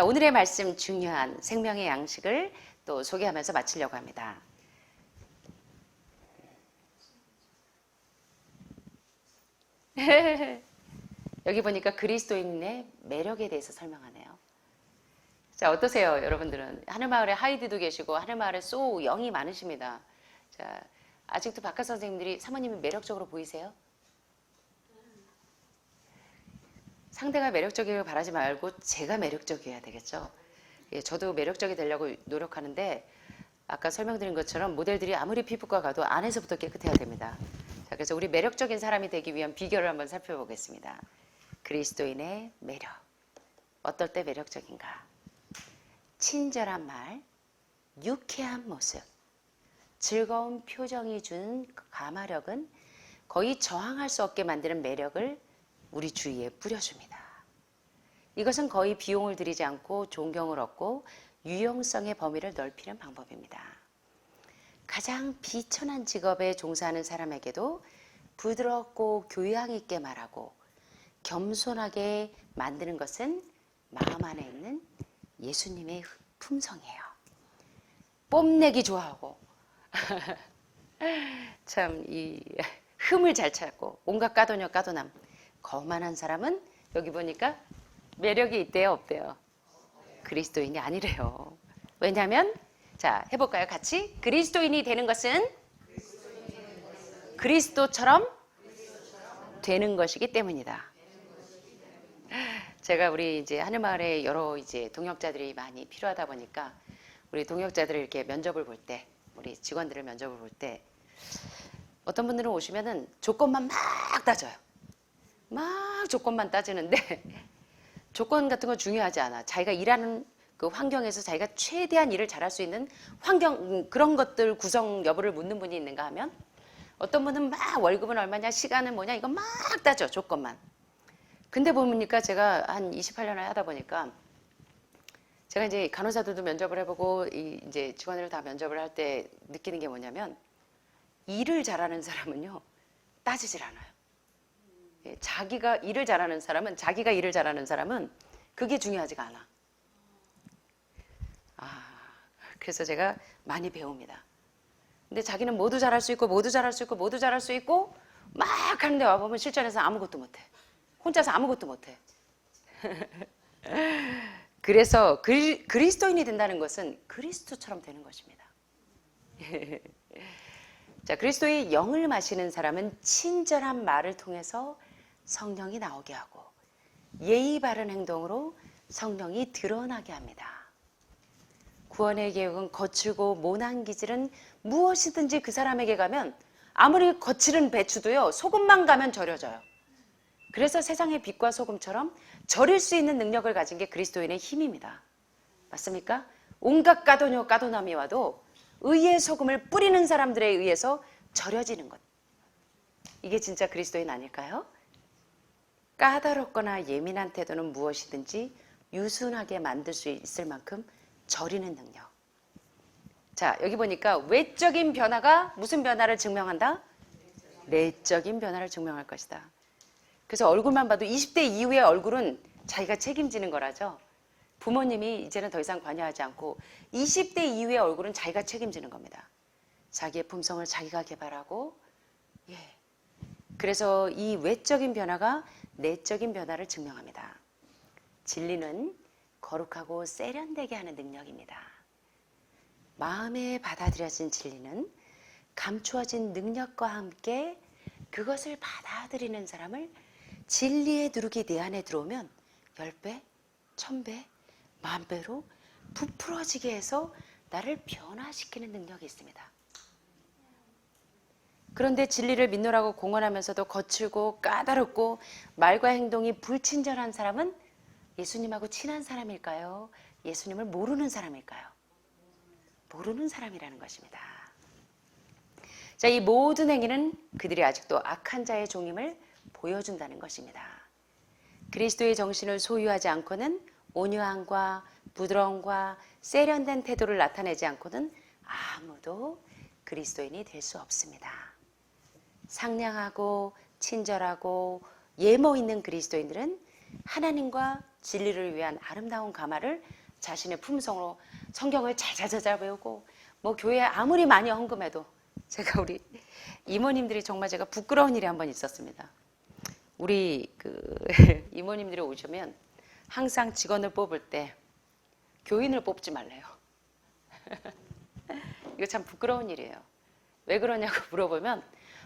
자, 오늘의 말씀 중요한 생명의 양식을 또 소개하면서 마치려고 합니다. 여기 보니까 그리스도인의 매력에 대해서 설명하네요. 자, 어떠세요, 여러분들은? 하늘마을에 하이드도 계시고 하늘마을에 소 영이 많으십니다. 자, 아직도 박하 선생님들이 사모님이 매력적으로 보이세요? 상대가 매력적이길 바라지 말고 제가 매력적이어야 되겠죠. 예, 저도 매력적이 되려고 노력하는데 아까 설명드린 것처럼 모델들이 아무리 피부과 가도 안에서부터 깨끗해야 됩니다. 자, 그래서 우리 매력적인 사람이 되기 위한 비결을 한번 살펴보겠습니다. 그리스도인의 매력. 어떨 때 매력적인가? 친절한 말, 유쾌한 모습, 즐거운 표정이 준 가마력은 거의 저항할 수 없게 만드는 매력을 우리 주위에 뿌려줍니다. 이것은 거의 비용을 들이지 않고 존경을 얻고 유용성의 범위를 넓히는 방법입니다. 가장 비천한 직업에 종사하는 사람에게도 부드럽고 교양 있게 말하고 겸손하게 만드는 것은 마음 안에 있는 예수님의 품성이에요. 뽐내기 좋아하고 참 이 흠을 잘 찾고 온갖 까도녀 까도남. 거만한 사람은 여기 보니까 매력이 있대요, 없대요? 그리스도인이 아니래요. 왜냐하면 자, 해볼까요? 같이. 그리스도인이 되는 것은 그리스도처럼 되는 것이기 때문이다. 제가 우리 이제 하늘마을에 여러 이제 동역자들이 많이 필요하다 보니까 우리 동역자들을 이렇게 면접을 볼 때, 우리 직원들을 면접을 볼 때 어떤 분들은 오시면은 조건만 막 따져요. 막 조건만 따지는데 조건 같은 건 중요하지 않아. 자기가 일하는 그 환경에서 자기가 최대한 일을 잘할 수 있는 환경, 그런 것들 구성 여부를 묻는 분이 있는가 하면 어떤 분은 막 월급은 얼마냐, 시간은 뭐냐, 이거 막 따져, 조건만. 근데 보니까 제가 한 28년을 하다 보니까 제가 이제 간호사들도 면접을 해보고 이제 직원들을 다 면접을 할 때 느끼는 게 뭐냐면 일을 잘하는 사람은요, 따지질 않아요. 자기가 일을 잘하는 사람은 그게 중요하지가 않아. 그래서 제가 많이 배웁니다. 근데 자기는 모두 잘할 수 있고 모두 잘할 수 있고 모두 잘할 수 있고 막 하는데 와보면 실전에서 아무것도 못해. 혼자서 아무것도 못해. 그래서 그리스도인이 된다는 것은 그리스도처럼 되는 것입니다. 자, 그리스도의 영을 마시는 사람은 친절한 말을 통해서 성령이 나오게 하고 예의 바른 행동으로 성령이 드러나게 합니다. 구원의 계획은 거칠고 모난 기질은 무엇이든지 그 사람에게 가면 아무리 거칠은 배추도요, 소금만 가면 절여져요. 그래서 세상의 빛과 소금처럼 절일 수 있는 능력을 가진 게 그리스도인의 힘입니다. 맞습니까? 온갖 까도녀 까도남이 와도 의의 소금을 뿌리는 사람들에 의해서 절여지는 것. 이게 진짜 그리스도인 아닐까요? 까다롭거나 예민한 태도는 무엇이든지 유순하게 만들 수 있을 만큼 절이는 능력. 자, 여기 보니까 외적인 변화가 무슨 변화를 증명한다? 내적인 변화를 증명할 것이다. 그래서 얼굴만 봐도 20대 이후의 얼굴은 자기가 책임지는 거라죠. 부모님이 이제는 더 이상 관여하지 않고 20대 이후의 얼굴은 자기가 책임지는 겁니다. 자기의 품성을 자기가 개발하고, 그래서 이 외적인 변화가 내적인 변화를 증명합니다. 진리는 거룩하고 세련되게 하는 능력입니다. 마음에 받아들여진 진리는 감추어진 능력과 함께 그것을 받아들이는 사람을 진리의 누룩이 내 안에 들어오면 10배, 1000배, 10,000배로 부풀어지게 해서 나를 변화시키는 능력이 있습니다. 그런데 진리를 믿노라고 공언하면서도 거칠고 까다롭고 말과 행동이 불친절한 사람은 예수님하고 친한 사람일까요? 예수님을 모르는 사람일까요? 모르는 사람이라는 것입니다. 자, 이 모든 행위는 그들이 아직도 악한 자의 종임을 보여준다는 것입니다. 그리스도의 정신을 소유하지 않고는 온유함과 부드러움과 세련된 태도를 나타내지 않고는 아무도 그리스도인이 될 수 없습니다. 상냥하고 친절하고 예모 있는 그리스도인들은 하나님과 진리를 위한 아름다운 가마를 자신의 품성으로 성경을 잘잘잘 배우고 뭐 교회에 아무리 많이 헌금해도 제가 우리 이모님들이 정말 제가 부끄러운 일이 한 번 있었습니다. 우리 이모님들이 오시면 항상 직원을 뽑을 때 교인을 뽑지 말래요. 이거 참 부끄러운 일이에요. 왜 그러냐고 물어보면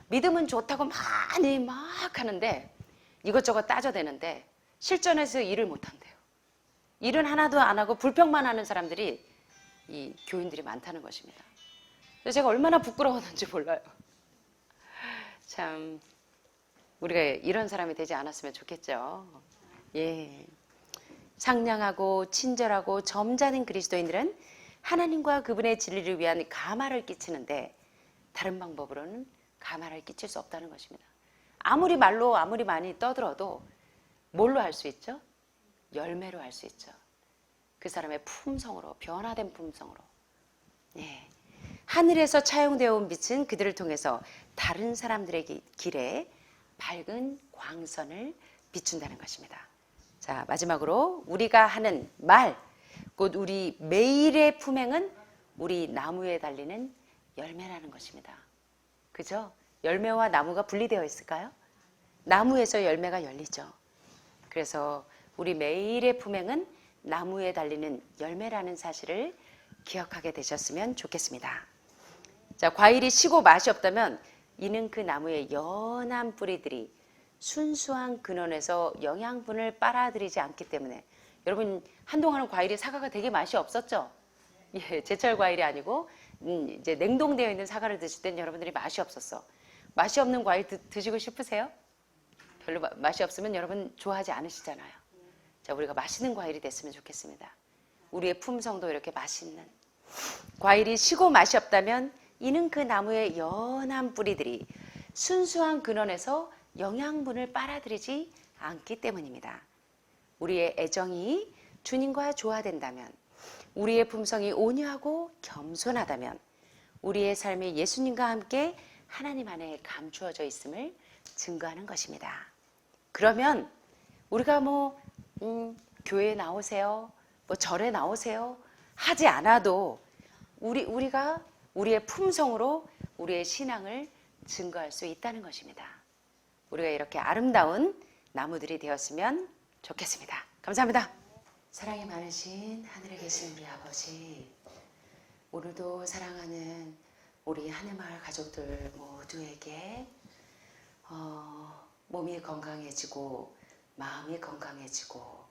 믿음은 좋다고 많이 막 하는데 이것저것 따져대는데 실전에서 일을 못한대요. 일은 하나도 안 하고 불평만 하는 사람들이 이 교인들이 많다는 것입니다. 그래서 제가 얼마나 부끄러웠는지 몰라요. 참 우리가 이런 사람이 되지 않았으면 좋겠죠. 예. 상냥하고 친절하고 점잖은 그리스도인들은 하나님과 그분의 진리를 위한 가마를 끼치는데 다른 방법으로는 가마를 끼칠 수 없다는 것입니다. 아무리 말로 아무리 많이 떠들어도 뭘로 할 수 있죠? 열매로 할 수 있죠. 그 사람의 품성으로, 변화된 품성으로. 예. 하늘에서 차용되어 온 빛은 그들을 통해서 다른 사람들의 길에 밝은 광선을 비춘다는 것입니다. 자, 마지막으로 우리가 하는 말, 곧 우리 매일의 품행은 우리 나무에 달리는 열매라는 것입니다. 그죠? 열매와 나무가 분리되어 있을까요? 나무에서 열매가 열리죠. 그래서 우리 매일의 품행은 나무에 달리는 열매라는 사실을 기억하게 되셨으면 좋겠습니다. 자, 과일이 시고 맛이 없다면 이는 그 나무의 연한 뿌리들이 순수한 근원에서 영양분을 빨아들이지 않기 때문에. 여러분 한동안은 과일이 사과가 되게 맛이 없었죠? 예, 제철 과일이 아니고 이제 냉동되어 있는 사과를 드실 때는 여러분들이 맛이 없었어. 맛이 없는 과일 드시고 싶으세요? 별로 맛이 없으면 여러분 좋아하지 않으시잖아요. 자, 우리가 맛있는 과일이 됐으면 좋겠습니다. 우리의 품성도 이렇게 맛있는. 과일이 시고 맛이 없다면 이는 그 나무의 연한 뿌리들이 순수한 근원에서 영양분을 빨아들이지 않기 때문입니다. 우리의 애정이 주님과 조화된다면, 우리의 품성이 온유하고 겸손하다면, 우리의 삶이 예수님과 함께 하나님 안에 감추어져 있음을 증거하는 것입니다. 그러면 우리가 교회에 나오세요, 절에 나오세요 하지 않아도 우리가 우리의 품성으로 우리의 신앙을 증거할 수 있다는 것입니다. 우리가 이렇게 아름다운 나무들이 되었으면 좋겠습니다. 감사합니다. 사랑이 많으신 하늘에 계신 우리 아버지, 오늘도 사랑하는 우리 하늘마을 가족들 모두에게 몸이 건강해지고 마음이 건강해지고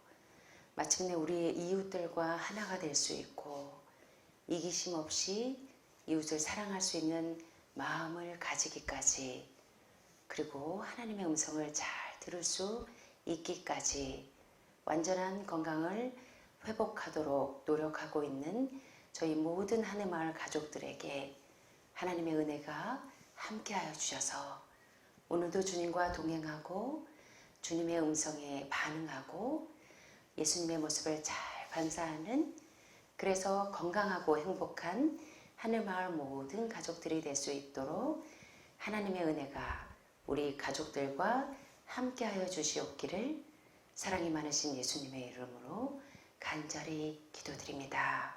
마침내 우리 이웃들과 하나가 될 수 있고 이기심 없이 이웃을 사랑할 수 있는 마음을 가지기까지, 그리고 하나님의 음성을 잘 들을 수 있기까지 완전한 건강을 회복하도록 노력하고 있는 저희 모든 하늘마을 가족들에게 하나님의 은혜가 함께하여 주셔서 오늘도 주님과 동행하고 주님의 음성에 반응하고 예수님의 모습을 잘 반사하는, 그래서 건강하고 행복한 하늘마을 모든 가족들이 될 수 있도록 하나님의 은혜가 우리 가족들과 함께하여 주시옵기를 사랑이 많으신 예수님의 이름으로 간절히 기도드립니다.